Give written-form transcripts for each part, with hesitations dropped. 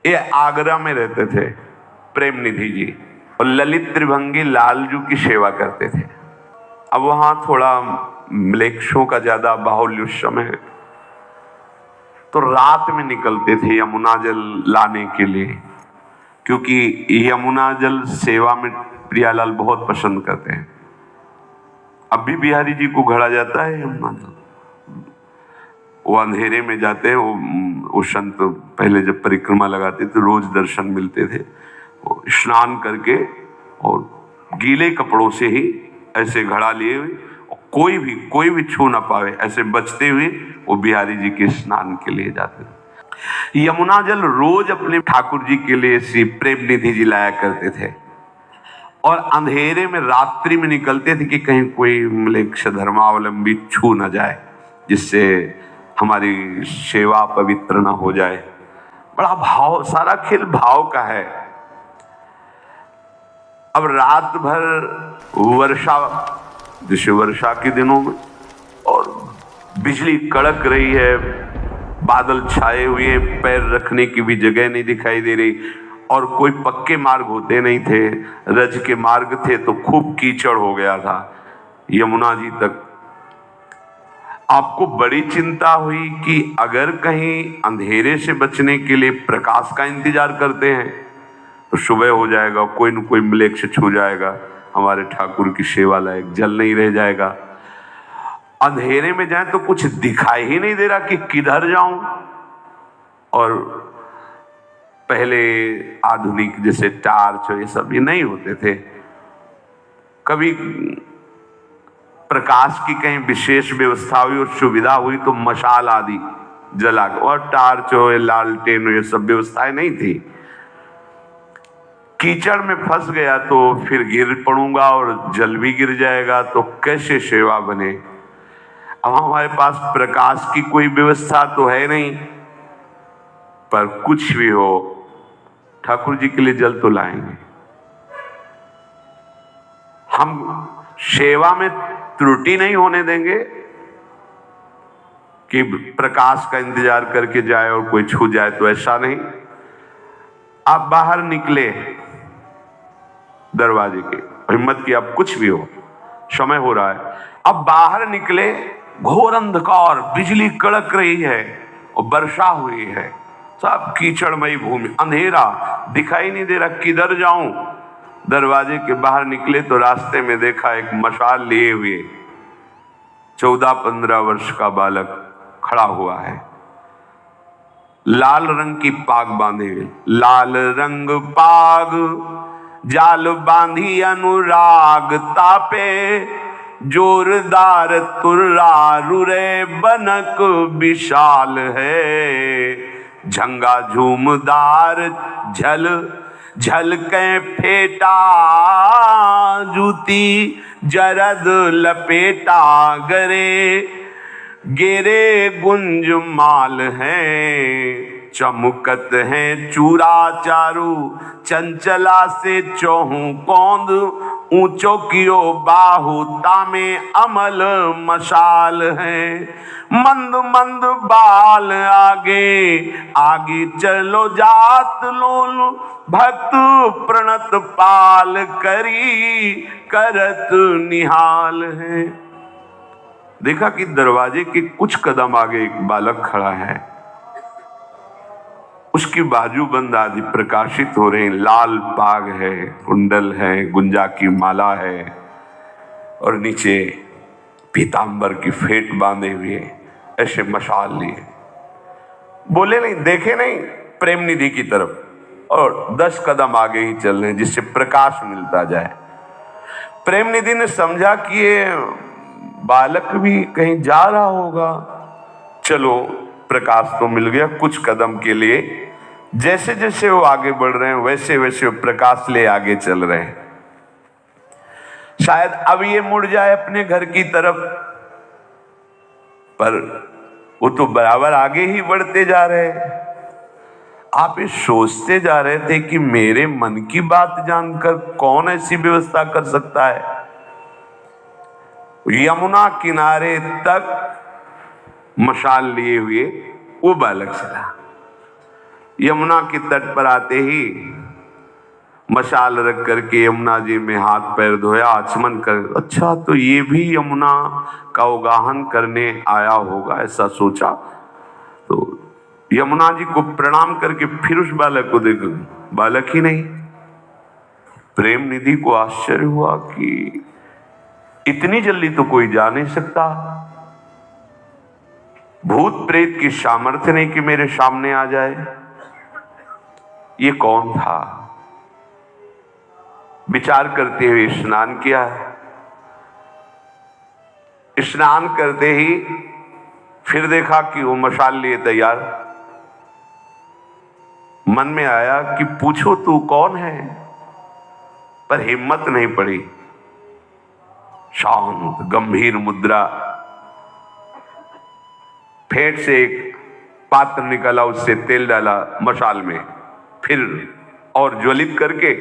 ये आगरा में रहते थे प्रेम निधि जी, और ललित त्रिभंगी लालजू की सेवा करते थे। अब वहां थोड़ा म्लेच्छों का ज्यादा बाहुल्य उस समय है, तो रात में निकलते थे यमुना जल लाने के लिए, क्योंकि यमुना जल सेवा में प्रियालाल बहुत पसंद करते हैं। अब भी बिहारी जी को घड़ा जाता है यमुना जल, वो अंधेरे में जाते हैं। वो संत पहले जब परिक्रमा लगाते थे रोज दर्शन मिलते थे। वो स्नान करके और गीले कपड़ों से ही ऐसे घड़ा लिए हुए, कोई भी छू ना पावे, ऐसे बचते हुए वो बिहारी जी के स्नान के लिए जाते थे। यमुना जल रोज अपने ठाकुर जी के लिए श्री प्रेम निधि जी लाया करते थे, और अंधेरे में रात्रि में निकलते थे कि कहीं कोई म्लेच्छ धर्मावलंबी छू ना जाए, जिससे हमारी सेवा पवित्र ना हो जाए। बड़ा भाव, सारा खेल भाव का है। अब रात भर वर्षा, जैसे वर्षा के दिनों में, और बिजली कड़क रही है, बादल छाए हुए, पैर रखने की भी जगह नहीं दिखाई दे रही, और कोई पक्के मार्ग होते नहीं थे, रज के मार्ग थे, तो खूब कीचड़ हो गया था यमुना जी तक। आपको बड़ी चिंता हुई कि अगर कहीं अंधेरे से बचने के लिए प्रकाश का इंतजार करते हैं तो सुबह हो जाएगा, कोई न कोई म्लेच्छ छू जाएगा, हमारे ठाकुर की सेवा लायक जल नहीं रह जाएगा। अंधेरे में जाए तो कुछ दिखाई ही नहीं दे रहा कि किधर जाऊं। और पहले आधुनिक जैसे टार्च ये सब ये नहीं होते थे, कभी प्रकाश की कहीं विशेष व्यवस्था हुई और सुविधा हुई तो मशाल आदि जला, और टार्च हो, लालटेन हो, ये सब व्यवस्थाएं नहीं थी। कीचड़ में फंस गया तो फिर गिर पड़ूंगा और जल भी गिर जाएगा, तो कैसे सेवा बने। अब हमारे पास प्रकाश की कोई व्यवस्था तो है नहीं, पर कुछ भी हो ठाकुर जी के लिए जल तो लाएंगे। हम सेवा में त्रुटि नहीं होने देंगे कि प्रकाश का इंतजार करके जाए और कोई छू जाए, तो ऐसा नहीं। आप बाहर निकले दरवाजे के, हिम्मत की, अब कुछ भी हो, समय हो रहा है, अब बाहर निकले, घोर अंधकार, बिजली कड़क रही है और वर्षा हुई है, सब कीचड़मयी भूमि, अंधेरा, दिखाई नहीं दे रहा किधर जाऊं। दरवाजे के बाहर निकले तो रास्ते में देखा एक मशाल लिए हुए 14-15 वर्ष का बालक खड़ा हुआ है, लाल रंग की पाग बांधे हुए, लाल रंग पाग जाल बांधी अनुराग तापे, जोरदार तुर्रा रुरे बनक विशाल है, झंगा झूमदार झल झल के फेटा, जूती जरद लपेटा गरे, गेरे गुंज माल है, चमकत है चूरा चारू, चंचला से चौहू कौंद, ऊंचो कियो बाहु तामे अमल मशाल है, मंद मंद बाल आगे आगे चलो जात लोल, भक्त प्रणत पाल करी करत निहाल है। देखा कि दरवाजे के कुछ कदम आगे एक बालक खड़ा है, उसकी बाजूबंद आदि प्रकाशित हो रहे हैं, लाल पाग है, कुंडल है, गुंजा की माला है, और नीचे पीतांबर की फेट बांधे हुए ऐसे मशाल लिए। बोले नहीं, देखे नहीं प्रेम निधि की तरफ, और 10 कदम आगे ही चल रहे हैं जिससे प्रकाश मिलता जाए। प्रेम निधि ने समझा कि ये बालक भी कहीं जा रहा होगा, चलो प्रकाश तो मिल गया। कुछ कदम के लिए जैसे जैसे वो आगे बढ़ रहे हैं वैसे वैसे वो प्रकाश ले आगे चल रहे हैं। शायद अब ये मुड़ जाए अपने घर की तरफ, पर वो तो बराबर आगे ही बढ़ते जा रहे हैं। आप ये सोचते जा रहे थे कि मेरे मन की बात जानकर कौन ऐसी व्यवस्था कर सकता है। यमुना किनारे तक मशाल लिए हुए वो बालक चला। यमुना के तट पर आते ही मशाल रख करके यमुना जी में हाथ पैर धोया, आचमन कर, अच्छा तो ये भी यमुना का उगाहन करने आया होगा, ऐसा सोचा। तो यमुना जी को प्रणाम करके फिर उस बालक को देखो, बालक ही नहीं। प्रेम निधि को आश्चर्य हुआ कि इतनी जल्दी तो कोई जा नहीं सकता, भूत प्रेत की सामर्थ्य नहीं कि मेरे सामने आ जाए। ये कौन था? विचार करते हुए स्नान किया। स्नान करते ही फिर देखा कि वो मशाल लिए तैयार। मन में आया कि पूछो तू कौन है, पर हिम्मत नहीं पड़ी। शांत गंभीर मुद्रा, फेंट से एक पात्र निकाला, उससे तेल डाला मशाल में, फिर और ज्वलित करके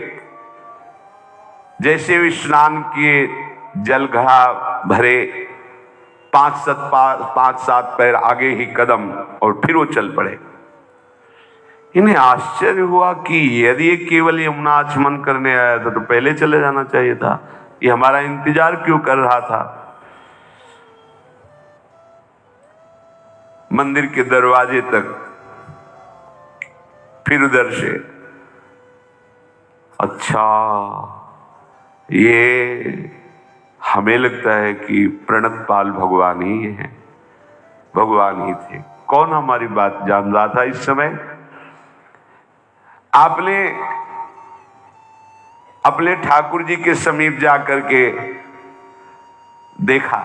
जैसे भी स्नान किए, जल घड़ा भरे, 5-7 पैर आगे ही कदम, और फिर वो चल पड़े। इन्हें आश्चर्य हुआ कि यदि ये केवल यमुना आचमन करने आया था तो पहले चले जाना चाहिए था, ये हमारा इंतजार क्यों कर रहा था। मंदिर के दरवाजे तक, फिर उधर से, अच्छा ये हमें लगता है कि प्रणतपाल भगवान ही हैं, भगवान ही थे। कौन हमारी बात जान रहा था इस समय? आपने अपने ठाकुर जी के समीप जाकर के देखा,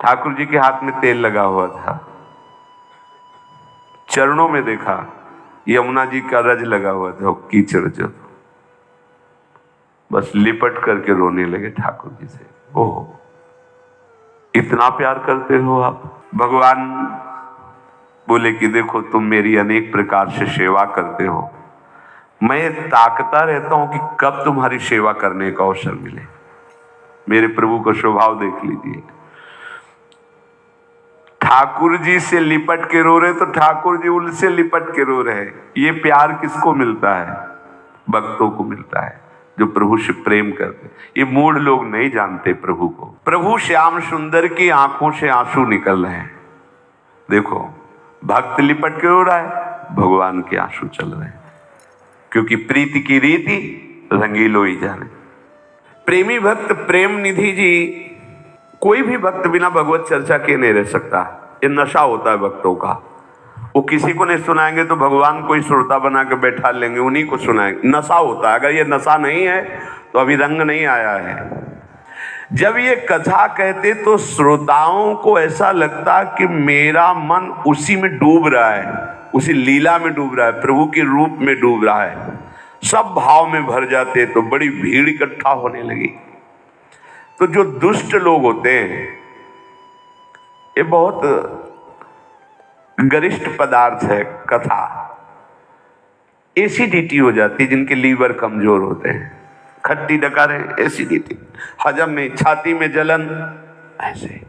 ठाकुर जी के हाथ में तेल लगा हुआ था, चरणों में देखा यमुना जी का रज लगा हुआ था, कीचड़ जो, बस लिपट करके रोने लगे ठाकुर जी से। ओह, इतना प्यार करते हो आप। भगवान बोले कि देखो तुम मेरी अनेक प्रकार से सेवा करते हो, मैं ताकता रहता हूं कि कब तुम्हारी सेवा करने का अवसर मिले। मेरे प्रभु का स्वभाव देख लीजिए, ठाकुर जी से लिपट के रो रहे तो ठाकुर जी उनसे लिपट के रो रहे। ये प्यार किसको मिलता है? भक्तों को मिलता है जो प्रभु से प्रेम करते। ये मूढ़ लोग नहीं जानते प्रभु को। प्रभु श्याम सुंदर की आंखों से आंसू निकल रहे हैं, देखो भक्त लिपट के रो रहा है, भगवान के आंसू चल रहे हैं, क्योंकि प्रीति की रीति रंगीलो ही जाने। प्रेमी भक्त प्रेम निधि जी, कोई भी भक्त बिना भगवत चर्चा के नहीं रह सकता। ये नशा होता है भक्तों का, वो किसी को नहीं सुनाएंगे तो भगवान को ही श्रोता बना के बैठा लेंगे, उन्हीं को सुनाएंगे। नशा होता है। अगर ये नशा नहीं है तो अभी रंग नहीं आया है। जब ये कथा कहते तो श्रोताओं को ऐसा लगता कि मेरा मन उसी में डूब रहा है, उसी लीला में डूब रहा है, प्रभु के रूप में डूब रहा है। सब भाव में भर जाते तो बड़ी भीड़ इकट्ठा होने लगी। तो जो दुष्ट लोग होते हैं, ये बहुत गरिष्ठ पदार्थ है कथा, एसिडिटी हो जाती है। जिनके लीवर कमजोर होते हैं, खट्टी डकारें, एसिडिटी, हजम नहीं, छाती में जलन, ऐसे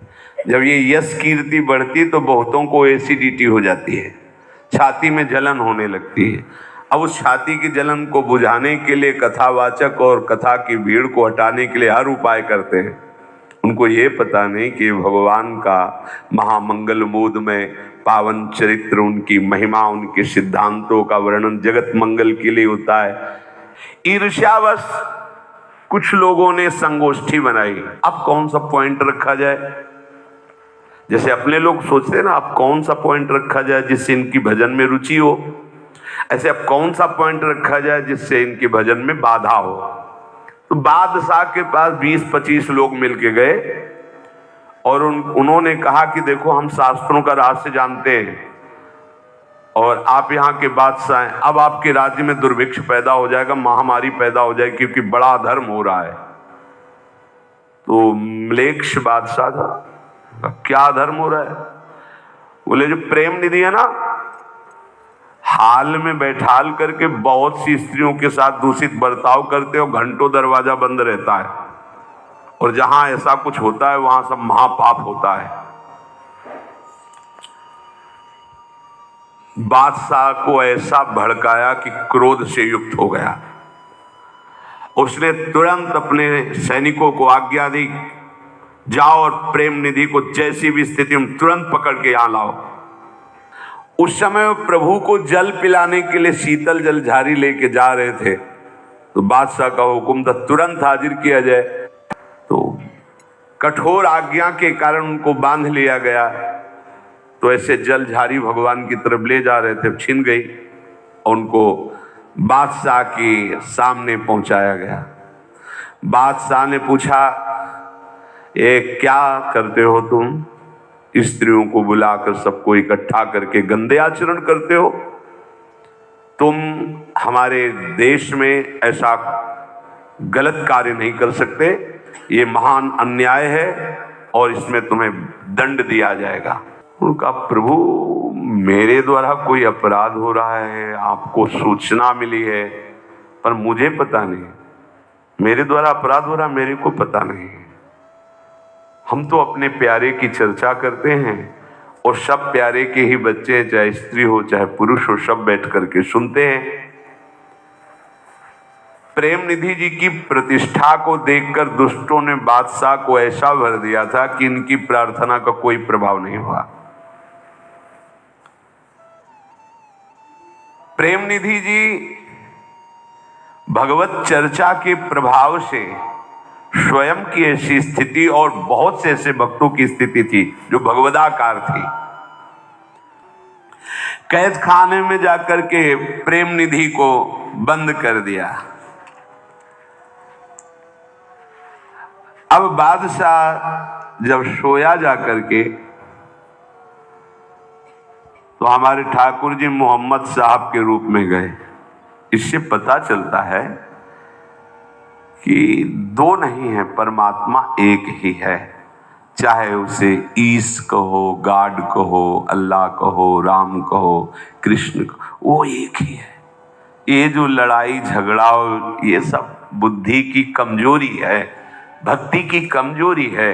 जब ये यश कीर्ति बढ़ती तो बहुतों को एसिडिटी हो जाती है, छाती में जलन होने लगती है। अब उस छाती की जलन को बुझाने के लिए कथावाचक और कथा की भीड़ को हटाने के लिए हर उपाय करते हैं। उनको ये पता नहीं कि भगवान का महामंगल मूड में पावन चरित्र, उनकी महिमा, उनके सिद्धांतों का वर्णन जगत मंगल के लिए होता है। ईर्ष्यावश कुछ लोगों ने संगोष्ठी बनाई। अब कौन सा पॉइंट रखा जाए, जैसे अपने लोग सोचते हैं ना, अब कौन सा पॉइंट रखा जाए जिससे इनकी भजन में रुचि हो, ऐसे अब कौन सा पॉइंट रखा जाए जिससे इनके भजन में बाधा हो। तो बादशाह के पास 20-25 लोग मिलके गए और उन्होंने कहा कि देखो हम शास्त्रों का रहस्य जानते हैं और आप यहाँ के बादशाह हैं, अब आपके राज्य में दुर्भिक्ष पैदा हो जाएगा, महामारी पैदा हो जाएगी, क्योंकि बड़ा अधर्म हो रहा है। तो म्लेच्छ बादशाह था, क्या अधर्म हो रहा है? बोले जो प्रेम निधि है ना, हाल में बैठाल करके बहुत सी स्त्रियों के साथ दूषित बर्ताव करते हो, घंटों दरवाजा बंद रहता है, और जहां ऐसा कुछ होता है वहां सब महापाप होता है। बादशाह को ऐसा भड़काया कि क्रोध से युक्त हो गया। उसने तुरंत अपने सैनिकों को आज्ञा दी, जाओ और प्रेम निधि को जैसी भी स्थिति में तुरंत पकड़ के यहां लाओ। उस समय वो प्रभु को जल पिलाने के लिए शीतल जलझारी लेके जा रहे थे, तो बादशाह का हुक्म था तुरंत हाजिर किया जाए। तो कठोर आज्ञा के कारण उनको बांध लिया गया। तो ऐसे जलझारी भगवान की तरफ ले जा रहे थे, छिन गई, उनको बादशाह के सामने पहुंचाया गया। बादशाह ने पूछा, ये क्या करते हो तुम? स्त्रियों को बुलाकर सबको इकट्ठा करके गंदे आचरण करते हो। तुम हमारे देश में ऐसा गलत कार्य नहीं कर सकते, ये महान अन्याय है और इसमें तुम्हें दंड दिया जाएगा। उनका प्रभु, मेरे द्वारा कोई अपराध हो रहा है, आपको सूचना मिली है, पर मुझे पता नहीं। मेरे द्वारा अपराध हो रहा, मेरे को पता नहीं। हम तो अपने प्यारे की चर्चा करते हैं और सब प्यारे के ही बच्चे, चाहे स्त्री हो चाहे पुरुष हो, सब बैठ करके सुनते हैं। प्रेम निधि जी की प्रतिष्ठा को देखकर दुष्टों ने बादशाह को ऐसा भर दिया था कि इनकी प्रार्थना का कोई प्रभाव नहीं हुआ। प्रेम निधि जी भगवत चर्चा के प्रभाव से स्वयं की ऐसी स्थिति और बहुत से ऐसे भक्तों की स्थिति थी जो भगवदाकार थी। कैद खाने में जाकर के प्रेम निधि को बंद कर दिया। अब बादशाह जब सोया जाकर के, तो हमारे ठाकुर जी मोहम्मद साहब के रूप में गए। इससे पता चलता है कि दो नहीं है, परमात्मा एक ही है। चाहे उसे ईस कहो, गॉड कहो, अल्लाह कहो, राम कहो, कृष्ण कहो, वो एक ही है। ये जो लड़ाई झगड़ा ये सब बुद्धि की कमजोरी है, भक्ति की कमजोरी है।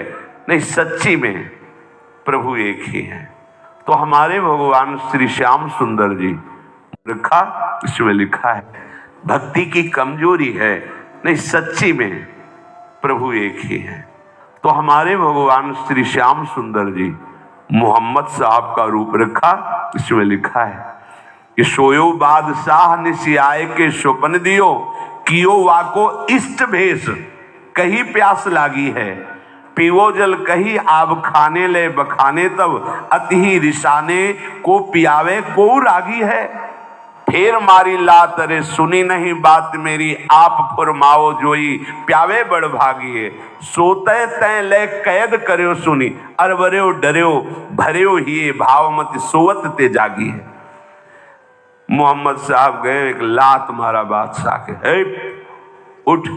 नहीं, सच्ची में प्रभु एक ही है। तो हमारे भगवान श्री श्याम सुंदर जी, लिखा इसमें लिखा है, भक्ति की कमजोरी है, नहीं सच्ची में प्रभु एक ही है। तो हमारे भगवान श्री श्याम सुंदर जी मोहम्मद साहब का रूप रखा। इसमें लिखा है कि सोयो बादशाह निसियाए के स्वप्न दियो, कियो वाको इष्ट भेष, कही प्यास लागी है, पीवो जल कही आब खाने ले बखाने, तब अति ही रिसाने को पियावे को रागी है। फेर मारी लात रे सुनी नहीं बात मेरी, आप फुरमाओ जोई प्यावे बड़ भागिए, सोते तय ले कैद करो सुनी, अरबर्यो डर्यो भर्यो ही भाव मत सोवत ते जागी है। मोहम्मद साहब गए, एक लात मारा बादशाह के, उठ,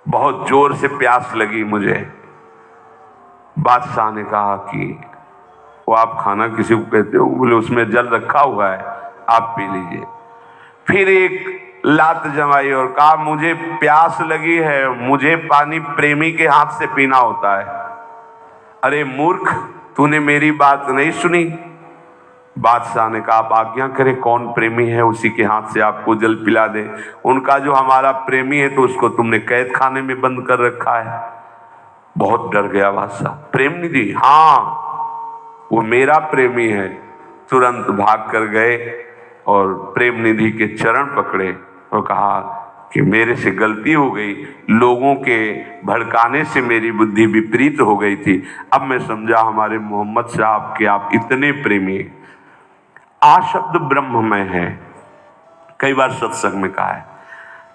बहुत जोर से प्यास लगी मुझे। बादशाह ने कहा कि वो आप खाना किसी को कहते हो? बोले उसमें जल रखा हुआ है, आप पी लीजिए। फिर एक लात जमाई और कहा मुझे प्यास लगी है, मुझे पानी प्रेमी के हाथ से पीना होता है। अरे मूर्ख, तूने मेरी बात नहीं सुनी। बादशाह ने कहा आप आज्ञा करें, कौन प्रेमी है उसी के हाथ से आपको जल पिला दे। उनका जो हमारा प्रेमी है तो उसको तुमने कैद खाने में बंद कर रखा है। बहुत डर गया बादशाह। प्रेम निधि, हाँ वो मेरा प्रेमी है। तुरंत भाग कर गए और प्रेम निधि के चरण पकड़े और कहा कि मेरे से गलती हो गई, लोगों के भड़काने से मेरी बुद्धि विपरीत हो गई थी। अब मैं समझा हमारे मोहम्मद साहब के आप इतने प्रेमी। आ शब्द ब्रह्म में है, कई बार सत्संग में कहा है,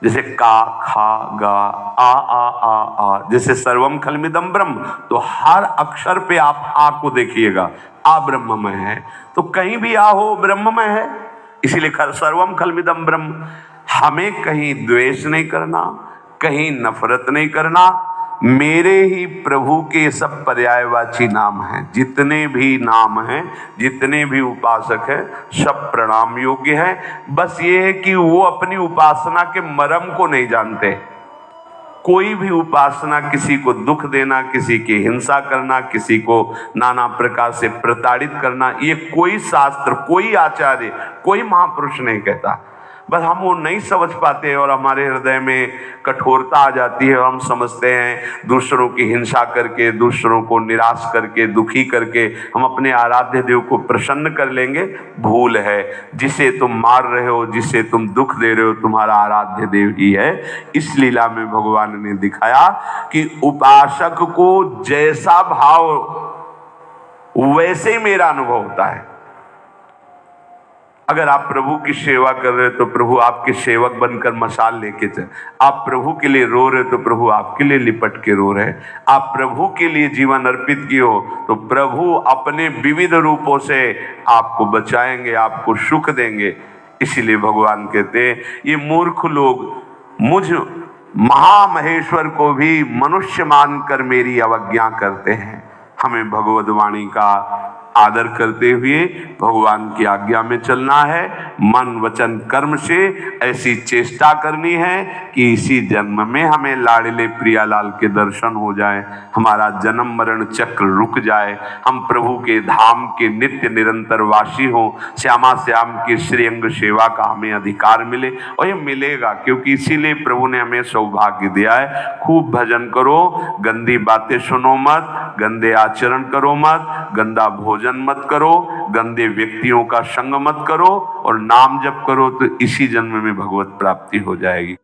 जैसे का, खा, गा, आ, जैसे सर्वम खलमिदम ब्रह्म, तो हर अक्षर पे आप आ को देखिएगा, आ ब्रह्म में है, तो कहीं भी आ हो ब्रह्म में है, इसीलिए सर्वम खलमिदम ब्रह्म। हमें कहीं द्वेष नहीं करना, कहीं नफरत नहीं करना। मेरे ही प्रभु के सब पर्यायवाची नाम हैं, जितने भी नाम हैं, जितने भी उपासक हैं, सब प्रणाम योग्य हैं। बस ये है कि वो अपनी उपासना के मर्म को नहीं जानते। कोई भी उपासना, किसी को दुख देना, किसी की हिंसा करना, किसी को नाना प्रकार से प्रताड़ित करना, ये कोई शास्त्र, कोई आचार्य, कोई महापुरुष नहीं कहता। बस हम वो नहीं समझ पाते और हमारे हृदय में कठोरता आ जाती है और हम समझते हैं दूसरों की हिंसा करके, दूसरों को निराश करके, दुखी करके हम अपने आराध्य देव को प्रसन्न कर लेंगे। भूल है। जिसे तुम मार रहे हो, जिसे तुम दुख दे रहे हो, तुम्हारा आराध्य देव ही है। इस लीला में भगवान ने दिखाया कि उपासक को जैसा भाव वैसे ही मेरा अनुभव होता है। अगर आप प्रभु की सेवा कर रहे हो तो प्रभु आपके सेवक बनकर मशाल लेके चले। आप प्रभु के लिए रो रहे हो तो प्रभु आपके लिए लिपट के रो रहे हैं। आप प्रभु के लिए जीवन अर्पित किए हो तो प्रभु अपने विविध रूपों से आपको बचाएंगे, आपको सुख देंगे। इसीलिए भगवान कहते हैं ये मूर्ख लोग मुझ महामहेश्वर को भी मनुष्य मानकर मेरी अवज्ञा करते हैं। हमें भगवद वाणी का आदर करते हुए भगवान की आज्ञा में चलना है। मन वचन कर्म से ऐसी चेष्टा करनी है कि इसी जन्म में हमें लाडले प्रियालाल के दर्शन हो जाए, हमारा जन्म मरण चक्र रुक जाए, हम प्रभु के धाम के नित्य निरंतर वासी हो, श्यामा श्याम की श्रीअंग सेवा का हमें अधिकार मिले। और ये मिलेगा क्योंकि इसीलिए प्रभु ने हमें सौभाग्य दिया है। खूब भजन करो, गंदी बातें सुनो मत, गंदे आचरण करो मत, गंदा भोजन मत करो, गंदे व्यक्तियों का संग मत करो और नाम जप करो तो इसी जन्म में भगवत प्राप्ति हो जाएगी।